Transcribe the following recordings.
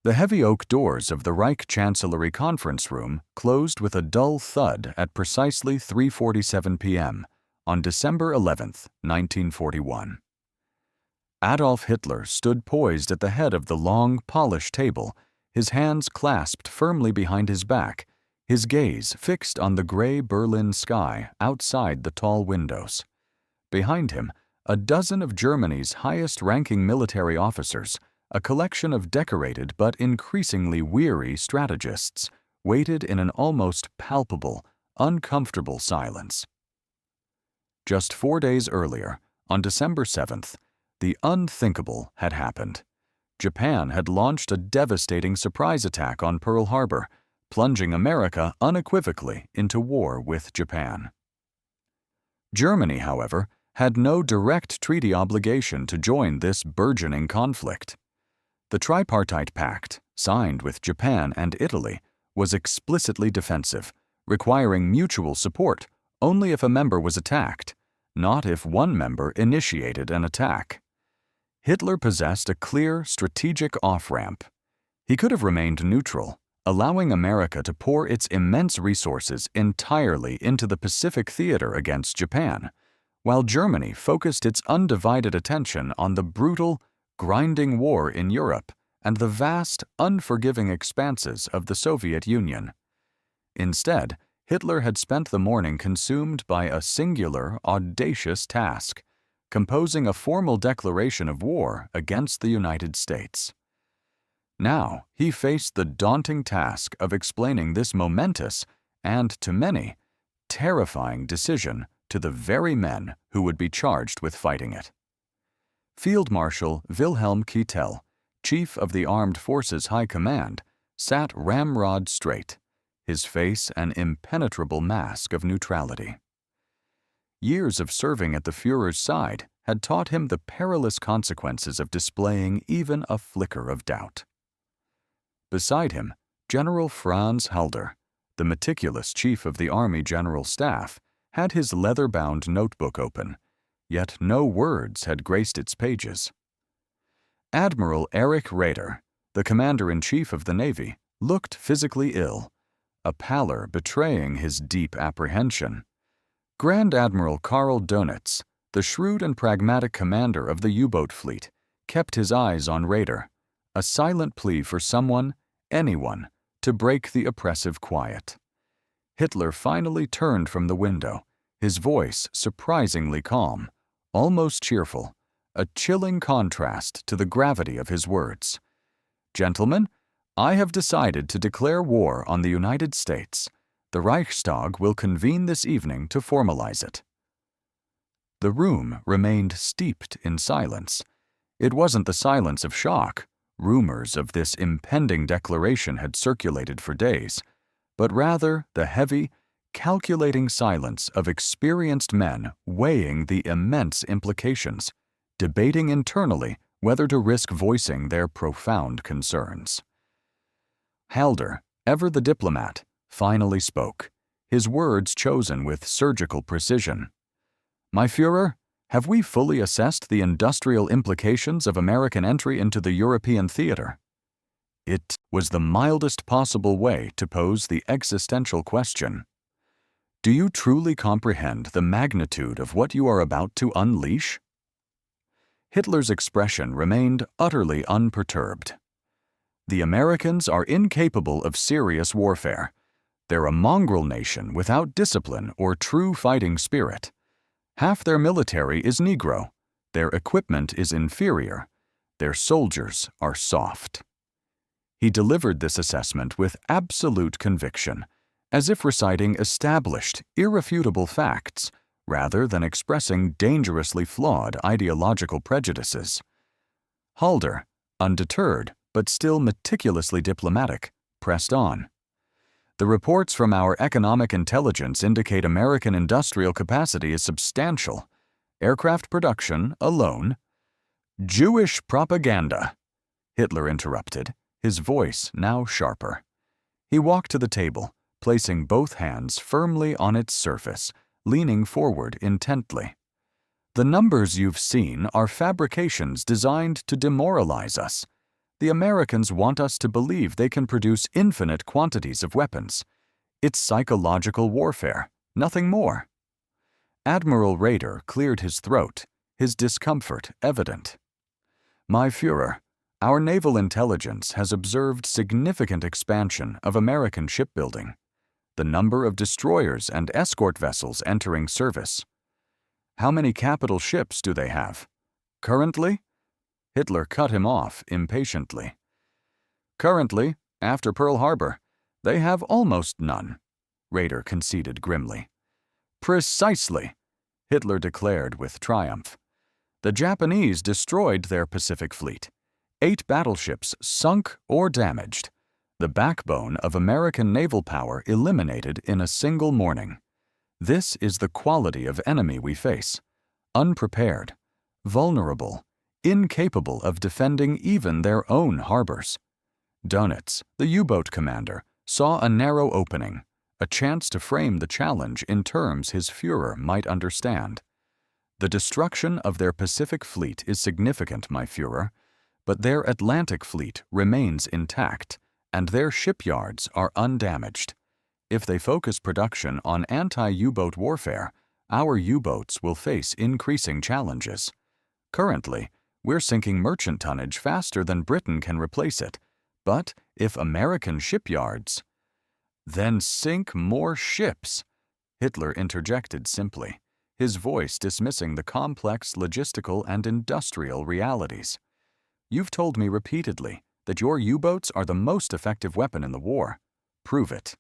The heavy oak doors of the Reich Chancellery conference room closed with a dull thud at precisely 3:47 p.m. on December 11, 1941. Adolf Hitler stood poised at the head of the long, polished table, his hands clasped firmly behind his back, his gaze fixed on the gray Berlin sky outside the tall windows. Behind him, a dozen of Germany's highest-ranking military officers, a collection of decorated but increasingly weary strategists, waited in an almost palpable, uncomfortable silence. Just 4 days earlier, on December 7th, the unthinkable had happened. Japan had launched a devastating surprise attack on Pearl Harbor, plunging America unequivocally into war with Japan. Germany, however, had no direct treaty obligation to join this burgeoning conflict. The Tripartite Pact, signed with Japan and Italy, was explicitly defensive, requiring mutual support only if a member was attacked, not if one member initiated an attack. Hitler possessed a clear strategic off-ramp. He could have remained neutral, allowing America to pour its immense resources entirely into the Pacific theater against Japan, while Germany focused its undivided attention on the brutal, grinding war in Europe and the vast, unforgiving expanses of the Soviet Union. Instead, Hitler had spent the morning consumed by a singular, audacious task, composing a formal declaration of war against the United States. Now he faced the daunting task of explaining this momentous and, to many, terrifying decision to the very men who would be charged with fighting it. Field Marshal Wilhelm Keitel, Chief of the Armed Forces High Command, sat ramrod straight, his face an impenetrable mask of neutrality. Years of serving at the Führer's side had taught him the perilous consequences of displaying even a flicker of doubt. Beside him, General Franz Halder, the meticulous chief of the Army General Staff, had his leather-bound notebook open, yet no words had graced its pages. Admiral Erich Raeder, the commander-in-chief of the Navy, looked physically ill, a pallor betraying his deep apprehension. Grand Admiral Karl Dönitz, the shrewd and pragmatic commander of the U-boat fleet, kept his eyes on Raeder, a silent plea for someone, anyone, to break the oppressive quiet. Hitler finally turned from the window, his voice surprisingly calm, almost cheerful, a chilling contrast to the gravity of his words. "Gentlemen, I have decided to declare war on the United States. The Reichstag will convene this evening to formalize it." The room remained steeped in silence. It wasn't the silence of shock. Rumors of this impending declaration had circulated for days, but rather the heavy, calculating silence of experienced men weighing the immense implications, debating internally whether to risk voicing their profound concerns. Halder, ever the diplomat, finally spoke, his words chosen with surgical precision. "My Führer, have we fully assessed the industrial implications of American entry into the European theater?" It was the mildest possible way to pose the existential question. Do you truly comprehend the magnitude of what you are about to unleash? Hitler's expression remained utterly unperturbed. The Americans are incapable of serious warfare. They're a mongrel nation without discipline or true fighting spirit. Half their military is Negro. Their equipment is inferior. Their soldiers are soft. He delivered this assessment with absolute conviction, as if reciting established, irrefutable facts, rather than expressing dangerously flawed ideological prejudices. Halder, undeterred but still meticulously diplomatic, pressed on. "The reports from our economic intelligence indicate American industrial capacity is substantial. Aircraft production alone—" "Jewish propaganda," Hitler interrupted, his voice now sharper. He walked to the table, placing both hands firmly on its surface, leaning forward intently. "The numbers you've seen are fabrications designed to demoralize us. The Americans want us to believe they can produce infinite quantities of weapons. It's psychological warfare, nothing more." Admiral Raeder cleared his throat, his discomfort evident. "My Führer, our naval intelligence has observed significant expansion of American shipbuilding. The number of destroyers and escort vessels entering service. How many capital ships do they have? Currently?" Hitler cut him off impatiently. "Currently, after Pearl Harbor, they have almost none," Raeder conceded grimly. "Precisely," Hitler declared with triumph. "The Japanese destroyed their Pacific Fleet. 8 battleships sunk or damaged. The backbone of American naval power eliminated in a single morning. This is the quality of enemy we face. Unprepared, vulnerable, incapable of defending even their own harbors." Dönitz, the U-boat commander, saw a narrow opening, a chance to frame the challenge in terms his Führer might understand. "The destruction of their Pacific Fleet is significant, my Führer, but their Atlantic Fleet remains intact, and their shipyards are undamaged. If they focus production on anti-U-boat warfare, our U-boats will face increasing challenges. Currently, we're sinking merchant tonnage faster than Britain can replace it, but if American shipyards—" "Then sink more ships," Hitler interjected simply, his voice dismissing the complex logistical and industrial realities. "You've told me repeatedly that your U-boats are the most effective weapon in the war. Prove it.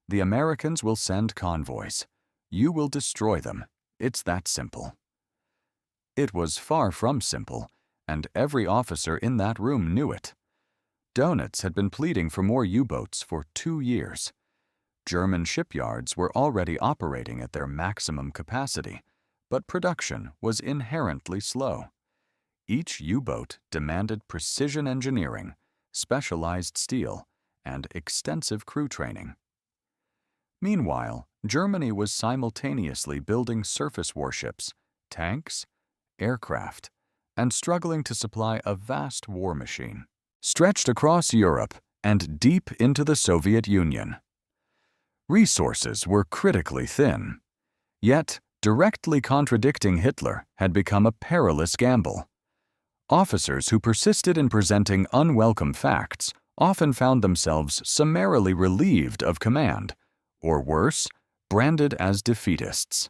The Americans will send convoys. You will destroy them. It's that simple." It was far from simple, and every officer in that room knew it. Dönitz had been pleading for more U-boats for 2 years. German shipyards were already operating at their maximum capacity, but production was inherently slow. Each U-boat demanded precision engineering, specialized steel, and extensive crew training. Meanwhile, Germany was simultaneously building surface warships, tanks, aircraft, and struggling to supply a vast war machine, stretched across Europe and deep into the Soviet Union. Resources were critically thin. Yet, directly contradicting Hitler had become a perilous gamble. Officers who persisted in presenting unwelcome facts often found themselves summarily relieved of command, or worse, branded as defeatists.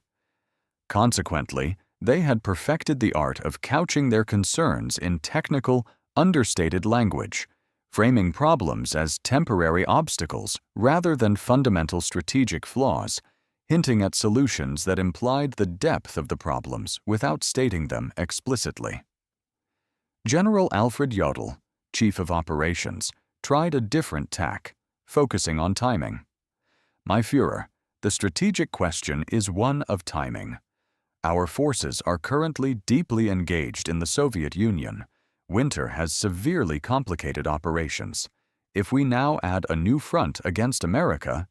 Consequently, they had perfected the art of couching their concerns in technical, understated language, framing problems as temporary obstacles rather than fundamental strategic flaws, hinting at solutions that implied the depth of the problems without stating them explicitly. General Alfred Jodl, Chief of Operations, tried a different tack, focusing on timing. "My Führer, the strategic question is one of timing. Our forces are currently deeply engaged in the Soviet Union. Winter has severely complicated operations. If we now add a new front against America—"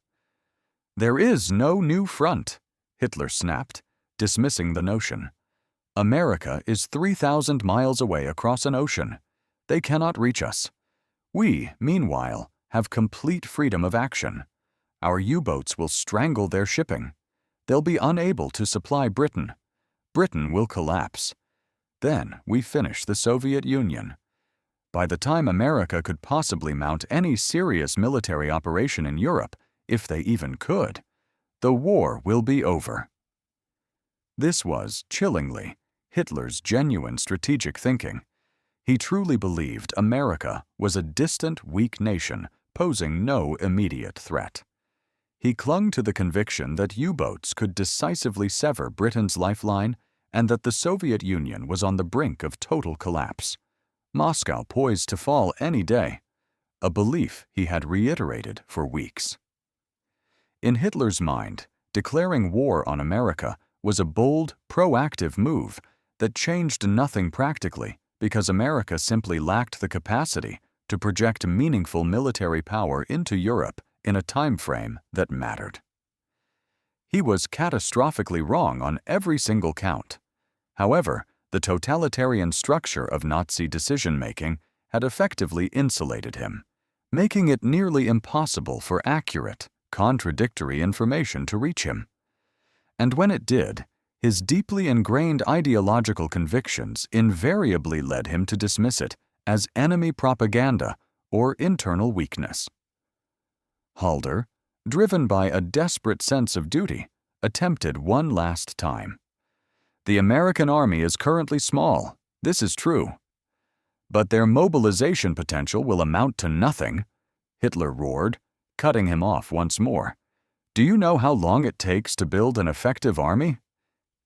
"There is no new front," Hitler snapped, dismissing the notion. "America is 3,000 miles away across an ocean. They cannot reach us. We, meanwhile, have complete freedom of action. Our U-boats will strangle their shipping. They'll be unable to supply Britain. Britain will collapse. Then we finish the Soviet Union. By the time America could possibly mount any serious military operation in Europe, if they even could, the war will be over." This was, chillingly, Hitler's genuine strategic thinking. He truly believed America was a distant, weak nation posing no immediate threat. He clung to the conviction that U-boats could decisively sever Britain's lifeline and that the Soviet Union was on the brink of total collapse. Moscow poised to fall any day, a belief he had reiterated for weeks. In Hitler's mind, declaring war on America was a bold, proactive move that changed nothing practically because America simply lacked the capacity to project meaningful military power into Europe in a time frame that mattered. He was catastrophically wrong on every single count. However, the totalitarian structure of Nazi decision-making had effectively insulated him, making it nearly impossible for accurate, contradictory information to reach him. And when it did, his deeply ingrained ideological convictions invariably led him to dismiss it as enemy propaganda or internal weakness. Halder, driven by a desperate sense of duty, attempted one last time. The American army is currently small, this is true. But their mobilization potential will amount to nothing, Hitler roared, cutting him off once more. Do you know how long it takes to build an effective army?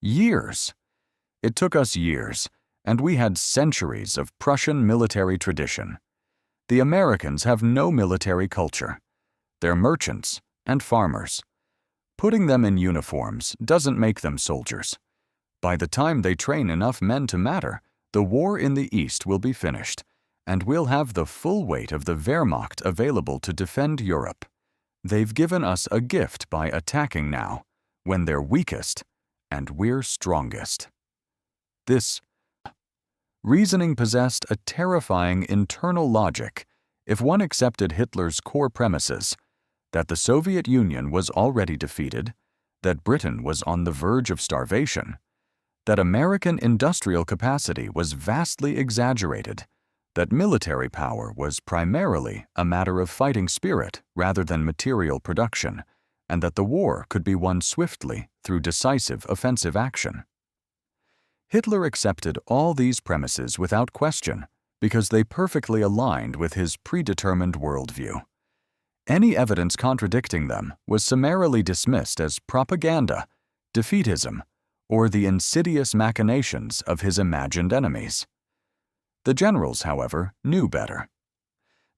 Years. It took us years, and we had centuries of Prussian military tradition. The Americans have no military culture. They're merchants and farmers. Putting them in uniforms doesn't make them soldiers. By the time they train enough men to matter, the war in the East will be finished, and we'll have the full weight of the Wehrmacht available to defend Europe. They've given us a gift by attacking now, when they're weakest, and we're strongest. This reasoning possessed a terrifying internal logic if one accepted Hitler's core premises, that the Soviet Union was already defeated, that Britain was on the verge of starvation, that American industrial capacity was vastly exaggerated, that military power was primarily a matter of fighting spirit rather than material production, and that the war could be won swiftly through decisive offensive action. Hitler accepted all these premises without question because they perfectly aligned with his predetermined worldview. Any evidence contradicting them was summarily dismissed as propaganda, defeatism, or the insidious machinations of his imagined enemies. The generals, however, knew better.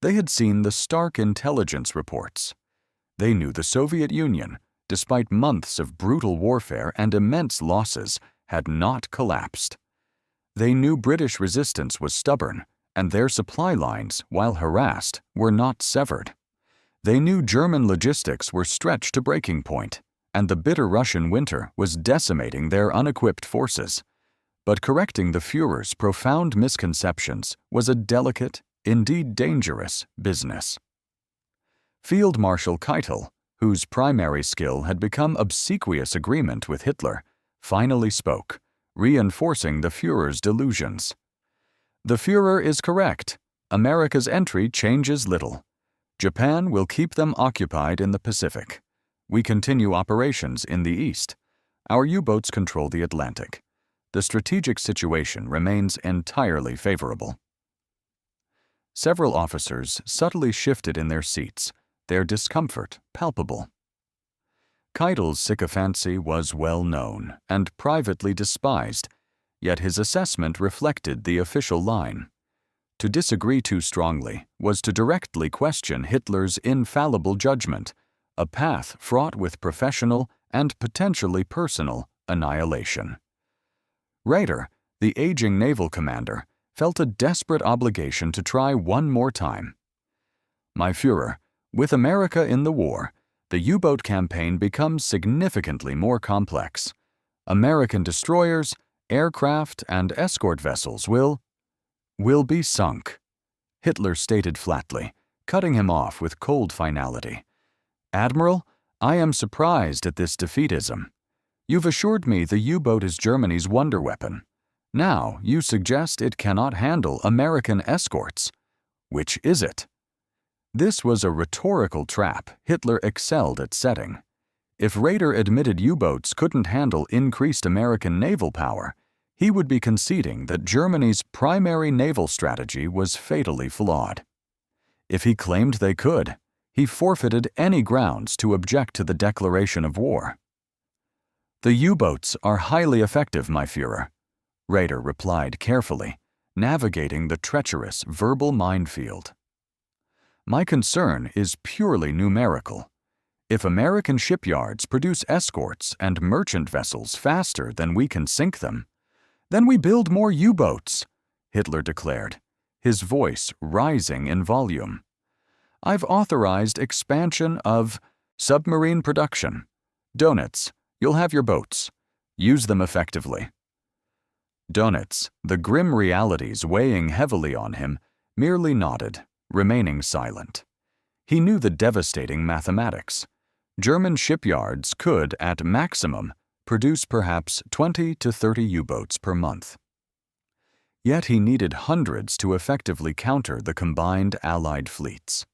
They had seen the stark intelligence reports. They knew the Soviet Union, despite months of brutal warfare and immense losses, had not collapsed. They knew British resistance was stubborn, and their supply lines, while harassed, were not severed. They knew German logistics were stretched to breaking point, and the bitter Russian winter was decimating their unequipped forces. But correcting the Führer's profound misconceptions was a delicate, indeed dangerous, business. Field Marshal Keitel, whose primary skill had become obsequious agreement with Hitler, finally spoke, reinforcing the Führer's delusions. The Führer is correct. America's entry changes little. Japan will keep them occupied in the Pacific. We continue operations in the East. Our U-boats control the Atlantic. The strategic situation remains entirely favorable. Several officers subtly shifted in their seats, their discomfort palpable. Keitel's sycophancy was well known and privately despised, yet his assessment reflected the official line. To disagree too strongly was to directly question Hitler's infallible judgment, a path fraught with professional and potentially personal annihilation. Raeder, the aging naval commander, felt a desperate obligation to try one more time. My Führer, with America in the war, the U-boat campaign becomes significantly more complex. American destroyers, aircraft, and escort vessels will be sunk, Hitler stated flatly, cutting him off with cold finality. Admiral, I am surprised at this defeatism. You've assured me the U-boat is Germany's wonder weapon. Now you suggest it cannot handle American escorts. Which is it? This was a rhetorical trap Hitler excelled at setting. If Raeder admitted U-boats couldn't handle increased American naval power, he would be conceding that Germany's primary naval strategy was fatally flawed. If he claimed they could, he forfeited any grounds to object to the declaration of war. The U-boats are highly effective, my Führer, Raeder replied carefully, navigating the treacherous verbal minefield. My concern is purely numerical. If American shipyards produce escorts and merchant vessels faster than we can sink them, then we build more U-boats, Hitler declared, his voice rising in volume. I've authorized expansion of submarine production. Dönitz, you'll have your boats. Use them effectively. Dönitz, the grim realities weighing heavily on him, merely nodded, remaining silent. He knew the devastating mathematics. German shipyards could, at maximum, produce perhaps 20 to 30 U-boats per month. Yet he needed hundreds to effectively counter the combined Allied fleets.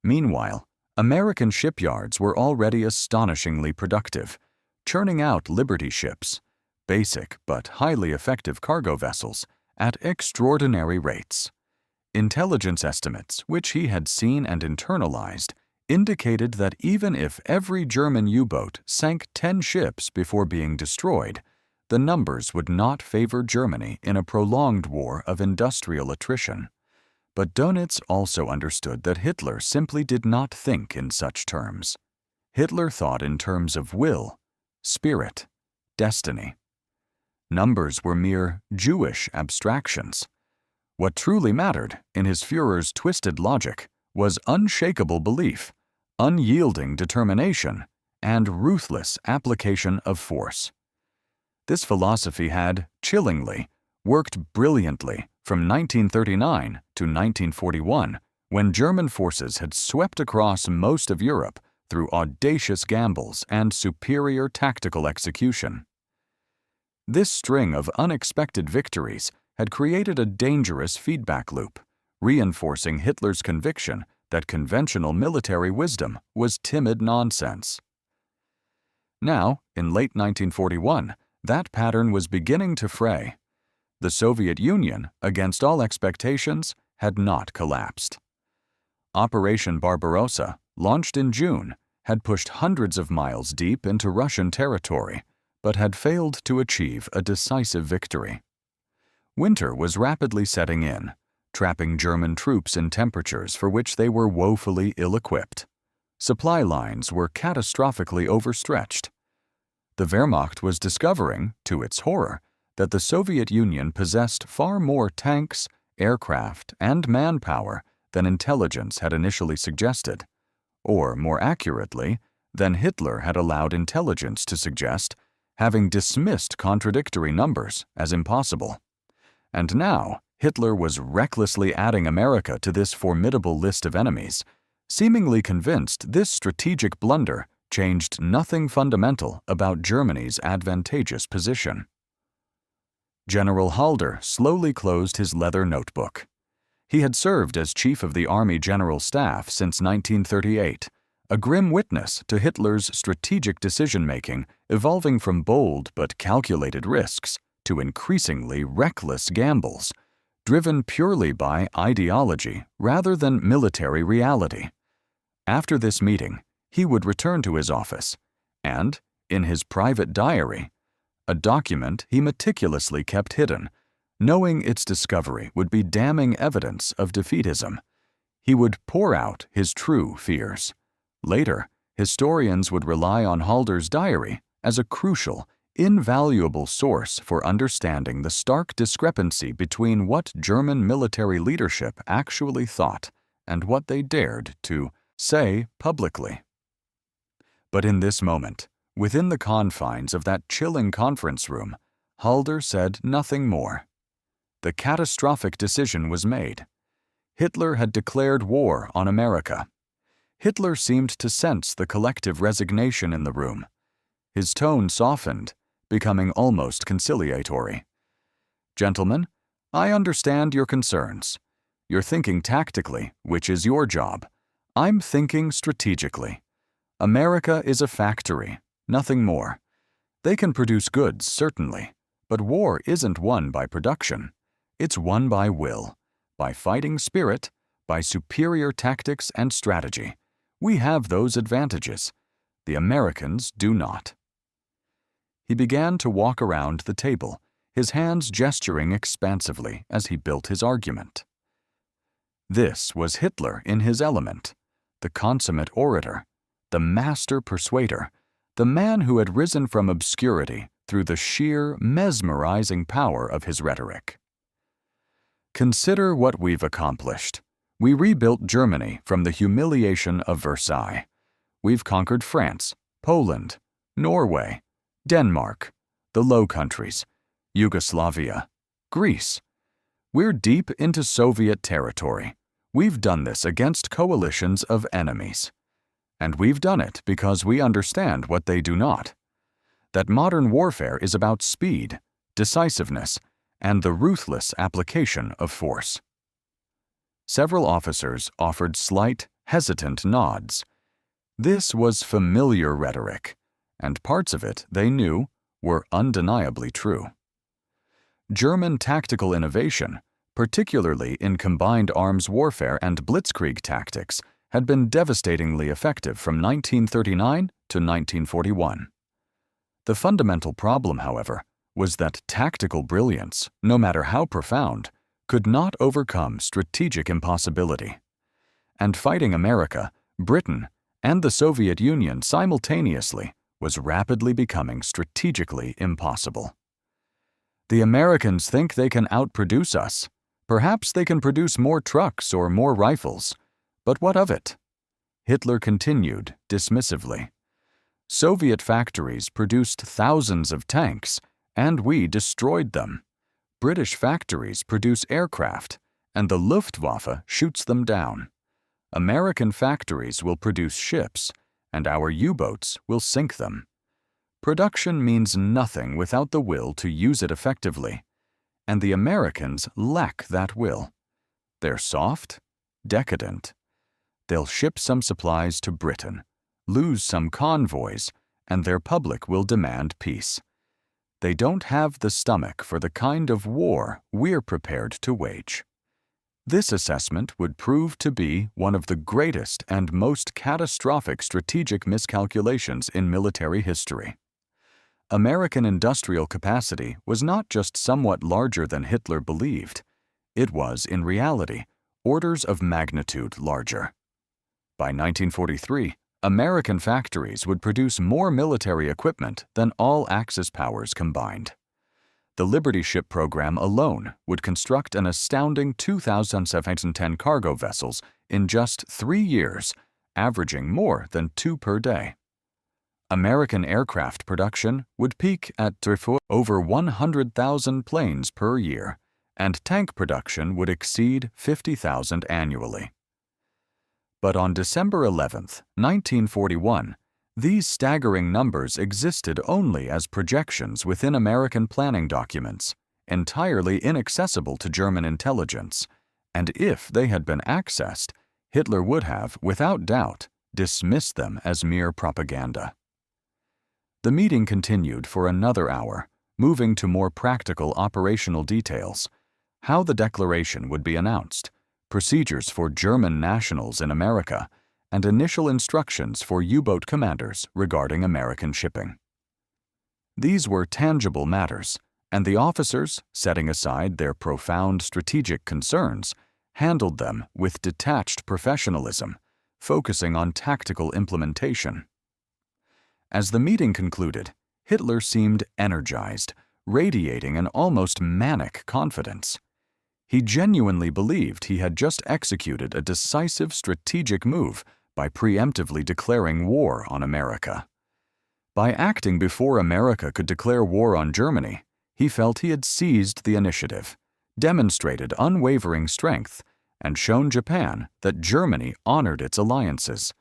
Meanwhile, American shipyards were already astonishingly productive, churning out Liberty ships, basic but highly effective cargo vessels, at extraordinary rates. Intelligence estimates, which he had seen and internalized, indicated that even if every German U-boat sank 10 ships before being destroyed, the numbers would not favor Germany in a prolonged war of industrial attrition. But Dönitz also understood that Hitler simply did not think in such terms. Hitler thought in terms of will, spirit, destiny. Numbers were mere Jewish abstractions. What truly mattered, in his Führer's twisted logic, was unshakable belief, unyielding determination, and ruthless application of force. This philosophy had, chillingly, worked brilliantly from 1939 to 1941, when German forces had swept across most of Europe through audacious gambles and superior tactical execution. This string of unexpected victories had created a dangerous feedback loop, reinforcing Hitler's conviction that conventional military wisdom was timid nonsense. Now, in late 1941, that pattern was beginning to fray. The Soviet Union, against all expectations, had not collapsed. Operation Barbarossa, launched in June, had pushed hundreds of miles deep into Russian territory, but had failed to achieve a decisive victory. Winter was rapidly setting in, trapping German troops in temperatures for which they were woefully ill-equipped. Supply lines were catastrophically overstretched. The Wehrmacht was discovering, to its horror, that the Soviet Union possessed far more tanks, aircraft, and manpower than intelligence had initially suggested, or, more accurately, than Hitler had allowed intelligence to suggest, having dismissed contradictory numbers as impossible. And now, Hitler was recklessly adding America to this formidable list of enemies, seemingly convinced this strategic blunder changed nothing fundamental about Germany's advantageous position. General Halder slowly closed his leather notebook. He had served as chief of the Army General Staff since 1938, a grim witness to Hitler's strategic decision-making evolving from bold but calculated risks to increasingly reckless gambles, driven purely by ideology rather than military reality. After this meeting, he would return to his office and, in his private diary, a document he meticulously kept hidden, knowing its discovery would be damning evidence of defeatism, he would pour out his true fears. Later, historians would rely on Halder's diary as a crucial, invaluable source for understanding the stark discrepancy between what German military leadership actually thought and what they dared to say publicly. But in this moment, within the confines of that chilling conference room, Halder said nothing more. The catastrophic decision was made. Hitler had declared war on America. Hitler seemed to sense the collective resignation in the room. His tone softened, becoming almost conciliatory. "Gentlemen, I understand your concerns. You're thinking tactically, which is your job. I'm thinking strategically. America is a factory, nothing more. They can produce goods, certainly, but war isn't won by production. It's won by will, by fighting spirit, by superior tactics and strategy. We have those advantages. The Americans do not." He began to walk around the table, his hands gesturing expansively as he built his argument. This was Hitler in his element, the consummate orator, the master persuader, the man who had risen from obscurity through the sheer, mesmerizing power of his rhetoric. Consider what we've accomplished. We rebuilt Germany from the humiliation of Versailles. We've conquered France, Poland, Norway, Denmark, the Low Countries, Yugoslavia, Greece. We're deep into Soviet territory. We've done this against coalitions of enemies. And we've done it because we understand what they do not. That modern warfare is about speed, decisiveness, and the ruthless application of force. Several officers offered slight, hesitant nods. This was familiar rhetoric, and parts of it, they knew, were undeniably true. German tactical innovation, particularly in combined arms warfare and blitzkrieg tactics, had been devastatingly effective from 1939 to 1941. The fundamental problem, however, was that tactical brilliance, no matter how profound, could not overcome strategic impossibility. And fighting America, Britain, and the Soviet Union simultaneously was rapidly becoming strategically impossible. The Americans think they can outproduce us. Perhaps they can produce more trucks or more rifles. But what of it? Hitler continued dismissively. Soviet factories produced thousands of tanks, and we destroyed them. British factories produce aircraft, and the Luftwaffe shoots them down. American factories will produce ships, and our U-boats will sink them. Production means nothing without the will to use it effectively, and the Americans lack that will. They're soft, decadent. They'll ship some supplies to Britain, lose some convoys, and their public will demand peace. They don't have the stomach for the kind of war we're prepared to wage. This assessment would prove to be one of the greatest and most catastrophic strategic miscalculations in military history. American industrial capacity was not just somewhat larger than Hitler believed. It was, in reality, orders of magnitude larger. By 1943, American factories would produce more military equipment than all Axis powers combined. The Liberty Ship program alone would construct an astounding 2,710 cargo vessels in just 3 years, averaging more than 2 per day. American aircraft production would peak at over 100,000 planes per year, and tank production would exceed 50,000 annually. But on December 11, 1941, these staggering numbers existed only as projections within American planning documents, entirely inaccessible to German intelligence, and if they had been accessed, Hitler would have, without doubt, dismissed them as mere propaganda. The meeting continued for another hour, moving to more practical operational details: how the declaration would be announced, procedures for German nationals in America, and initial instructions for U-boat commanders regarding American shipping. These were tangible matters, and the officers, setting aside their profound strategic concerns, handled them with detached professionalism, focusing on tactical implementation. As the meeting concluded, Hitler seemed energized, radiating an almost manic confidence. He genuinely believed he had just executed a decisive strategic move by preemptively declaring war on America. By acting before America could declare war on Germany, he felt he had seized the initiative, demonstrated unwavering strength, and shown Japan that Germany honored its alliances.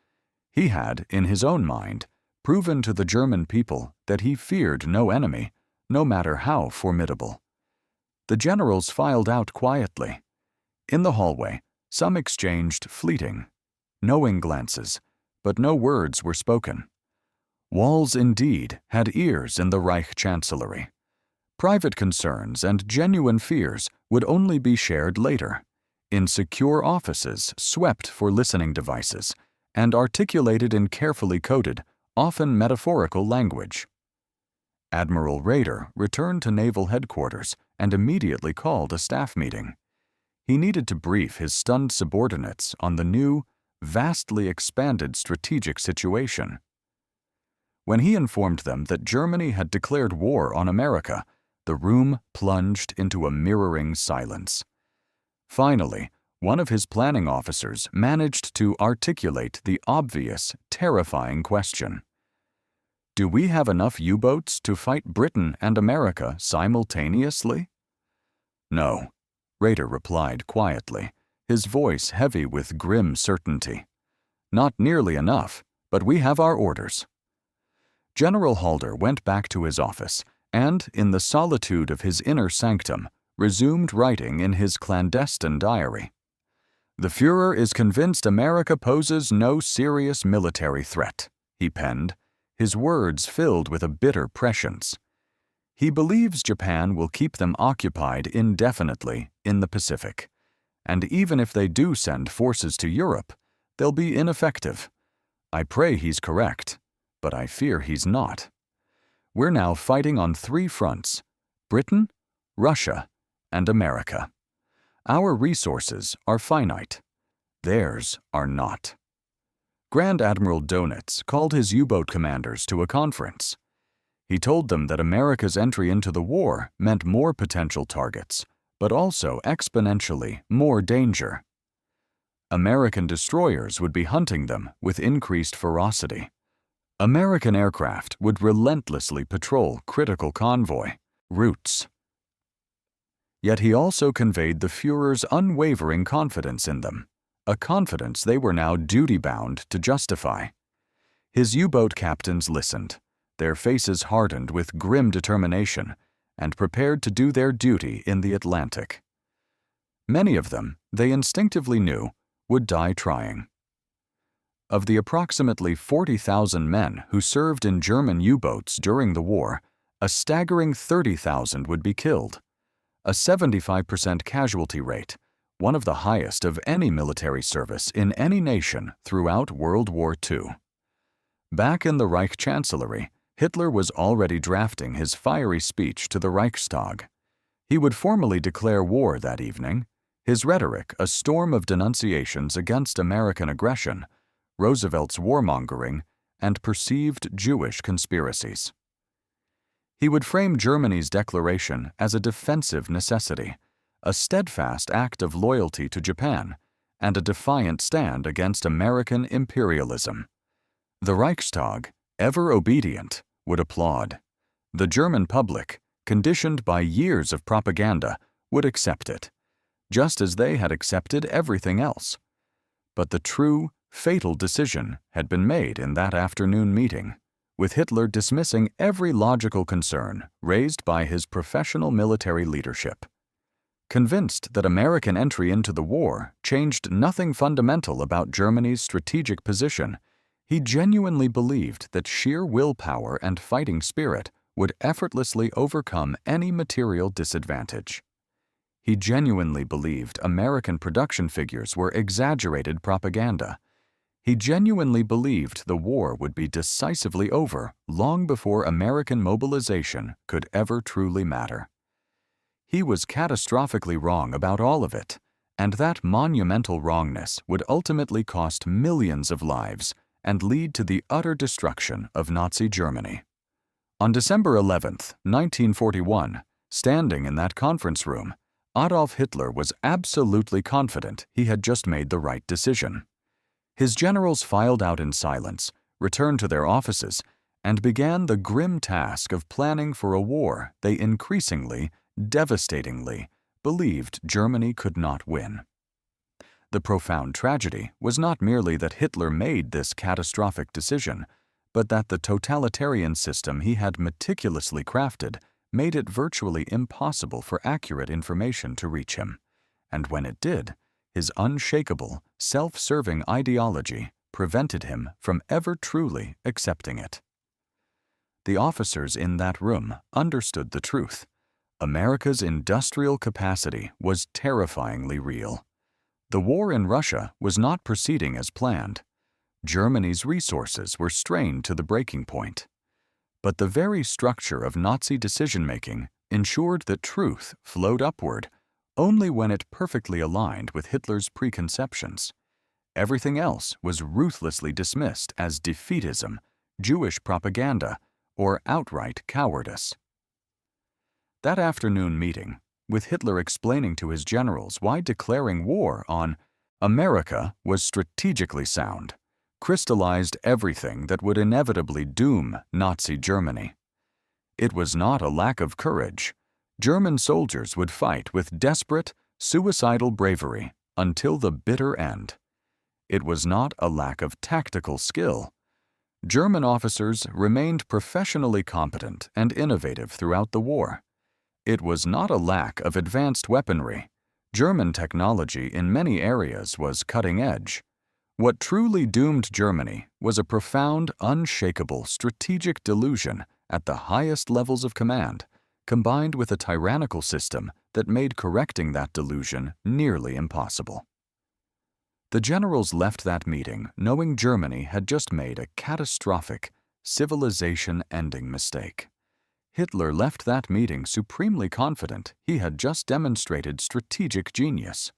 He had, in his own mind, proven to the German people that he feared no enemy, no matter how formidable. The generals filed out quietly. In the hallway, some exchanged fleeting, knowing glances, but no words were spoken. Walls indeed had ears in the Reich Chancellery. Private concerns and genuine fears would only be shared later, in secure offices swept for listening devices, and articulated in carefully coded, often metaphorical language. Admiral Raeder returned to Naval Headquarters and immediately called a staff meeting. He needed to brief his stunned subordinates on the new, vastly expanded strategic situation. When he informed them that Germany had declared war on America, the room plunged into a mirroring silence. Finally, one of his planning officers managed to articulate the obvious, terrifying question. Do we have enough U-boats to fight Britain and America simultaneously? No, Raeder replied quietly, his voice heavy with grim certainty. "Not nearly enough, but we have our orders." General Halder went back to his office and, in the solitude of his inner sanctum, resumed writing in his clandestine diary. "The Führer is convinced America poses no serious military threat," he penned, his words filled with a bitter prescience. He believes Japan will keep them occupied indefinitely in the Pacific, and even if they do send forces to Europe, they'll be ineffective. I pray he's correct, but I fear he's not. We're now fighting on 3 fronts: Britain, Russia, and America. Our resources are finite. Theirs are not. Grand Admiral Dönitz called his U-boat commanders to a conference. He told them that America's entry into the war meant more potential targets, but also exponentially more danger. American destroyers would be hunting them with increased ferocity. American aircraft would relentlessly patrol critical convoy routes. Yet he also conveyed the Führer's unwavering confidence in them, a confidence they were now duty-bound to justify. His U-boat captains listened, their faces hardened with grim determination, and prepared to do their duty in the Atlantic. Many of them, they instinctively knew, would die trying. Of the approximately 40,000 men who served in German U-boats during the war, a staggering 30,000 would be killed. A 75% casualty rate, one of the highest of any military service in any nation throughout World War II. Back in the Reich Chancellery, Hitler was already drafting his fiery speech to the Reichstag. He would formally declare war that evening, his rhetoric a storm of denunciations against American aggression, Roosevelt's warmongering, and perceived Jewish conspiracies. He would frame Germany's declaration as a defensive necessity, a steadfast act of loyalty to Japan, and a defiant stand against American imperialism. The Reichstag, ever obedient, would applaud. The German public, conditioned by years of propaganda, would accept it, just as they had accepted everything else. But the true, fatal decision had been made in that afternoon meeting, with Hitler dismissing every logical concern raised by his professional military leadership. Convinced that American entry into the war changed nothing fundamental about Germany's strategic position, he genuinely believed that sheer willpower and fighting spirit would effortlessly overcome any material disadvantage. He genuinely believed American production figures were exaggerated propaganda. He genuinely believed the war would be decisively over long before American mobilization could ever truly matter. He was catastrophically wrong about all of it, and that monumental wrongness would ultimately cost millions of lives and lead to the utter destruction of Nazi Germany. On December 11, 1941, standing in that conference room, Adolf Hitler was absolutely confident he had just made the right decision. His generals filed out in silence, returned to their offices, and began the grim task of planning for a war they increasingly, devastatingly, believed Germany could not win. The profound tragedy was not merely that Hitler made this catastrophic decision, but that the totalitarian system he had meticulously crafted made it virtually impossible for accurate information to reach him, and when it did, his unshakable, self-serving ideology prevented him from ever truly accepting it. The officers in that room understood the truth. America's industrial capacity was terrifyingly real. The war in Russia was not proceeding as planned. Germany's resources were strained to the breaking point. But the very structure of Nazi decision-making ensured that truth flowed upward only when it perfectly aligned with Hitler's preconceptions. Everything else was ruthlessly dismissed as defeatism, Jewish propaganda, or outright cowardice. That afternoon meeting, with Hitler explaining to his generals why declaring war on America was strategically sound, crystallized everything that would inevitably doom Nazi Germany. It was not a lack of courage. German soldiers would fight with desperate, suicidal bravery until the bitter end. It was not a lack of tactical skill. German officers remained professionally competent and innovative throughout the war. It was not a lack of advanced weaponry. German technology in many areas was cutting edge. What truly doomed Germany was a profound, unshakable strategic delusion at the highest levels of command, combined with a tyrannical system that made correcting that delusion nearly impossible. The generals left that meeting knowing Germany had just made a catastrophic, civilization-ending mistake. Hitler left that meeting supremely confident he had just demonstrated strategic genius.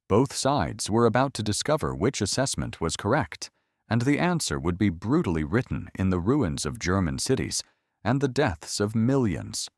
Both sides were about to discover which assessment was correct, and the answer would be brutally written in the ruins of German cities and the deaths of millions.